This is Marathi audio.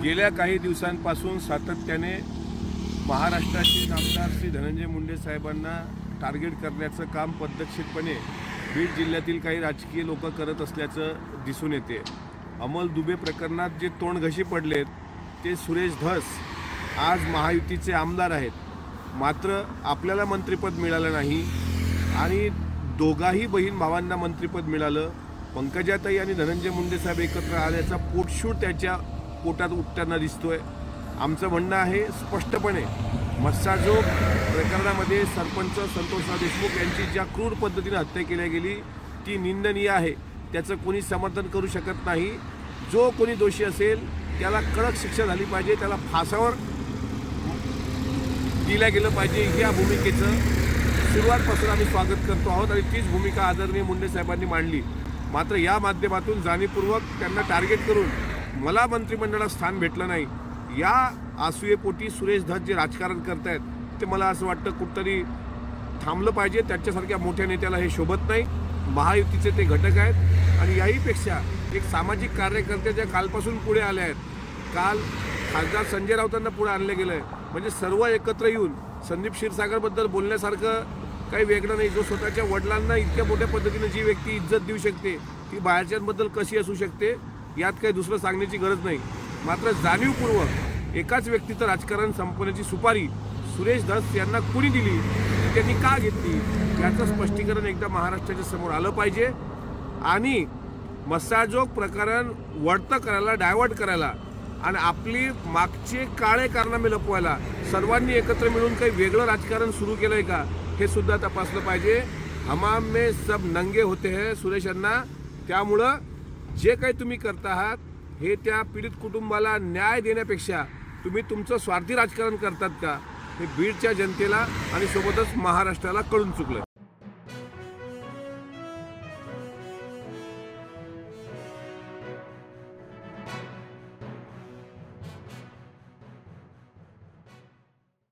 गेल्या काही दिवसांपासून सातत्याने महाराष्ट्राचे आमदार श्री धनंजय मुंडे साहेबांना टार्गेट करण्याचं काम पद्धतशीरपणे बीड जिल्ह्यातील काही राजकीय लोक करत असल्याचं दिसून येते। अमोल दुबे प्रकरणात जे तोंडघशी पडलेत ते सुरेश धस आज महायुतीचे आमदार आहेत, मात्र आपल्याला मंत्रिपद मिळालं नाही आणि दोघाही बहीण भावांना मंत्रिपद मिळालं। पंकजाताई आणि धनंजय मुंडे साहेब एकत्र आल्याचा पोटशूळ त्याच्या पोटात उठताना दिसतोय। आमचं म्हणणं आहे स्पष्टपणे, मस्साजोग प्रकरणामध्ये सरपंच संतोषराव देशमुख यांची ज्या क्रूर पद्धतीने हत्या केली गेली ती निंदनीय आहे, त्याचं कोणी समर्थन करू शकत नाही। जो कोणी दोषी असेल त्याला कडक शिक्षा झाली पाहिजे, त्याला फासावर दिल्या गेलं पाहिजे, या भूमिकेचं सुरुवातपासून आम्ही स्वागत करतो आहोत आणि तीच भूमिका आदरणीय मुंडे साहेबांनी मांडली। मात्र या माध्यमातून जाणीवपूर्वक त्यांना टार्गेट करून मला मंत्रिमंडळात स्थान भेटलं नाही या आसूयेपोटी सुरेश धस जे राजकारण करतायत ते मला असं वाटतं कुठतरी थांबलं पाहिजे। त्यांच्यासारख्या मोठ्या नेत्याला हे शोभत नाही। महायुतीचे ते घटक आहेत आणि याहीपेक्षा एक सामाजिक कार्यकर्ते ज्या कालपासून पुढे आले आहेत, काल खासदार संजय राऊतांना पुढे आणलं गेलं आहे, म्हणजे सर्व एकत्र येऊन संदीप क्षीरसागरबद्दल बोलण्यासारखं काही वेगळं नाही। जो स्वतःच्या वडिलांना इतक्या मोठ्या पद्धतीने जी व्यक्ती इज्जत देऊ शकते ती बाहेरच्यांबद्दल कशी असू शकते यात काही दुसरं सांगण्याची गरज नाही। मात्र जाणीवपूर्वक एकाच व्यक्तीचं राजकारण संपवण्याची सुपारी सुरेश धस यांना कुणी दिली, त्यांनी का घेतली याचं स्पष्टीकरण एकदा महाराष्ट्राच्या समोर आलं पाहिजे आणि मस्साजोग प्रकरण वळतं करायला, डायव्हर्ट करायला आणि आपली मागचे काळे कारनामे लपवायला सर्वांनी एकत्र मिळून काही वेगळं राजकारण सुरू केलंय का हे सुद्धा तपासलं पाहिजे। हमाम में सब नंगे होते हैं सुरेश अण्णा, त्यामुळं जे काही तुम्ही करता आहात हे त्या पीडित कुटुंबाला न्याय देण्यापेक्षा तुम्ही तुमचं स्वार्थी राजकारण करतात का हे बीडच्या जनतेला आणि सोबतच महाराष्ट्राला कळून चुकलं।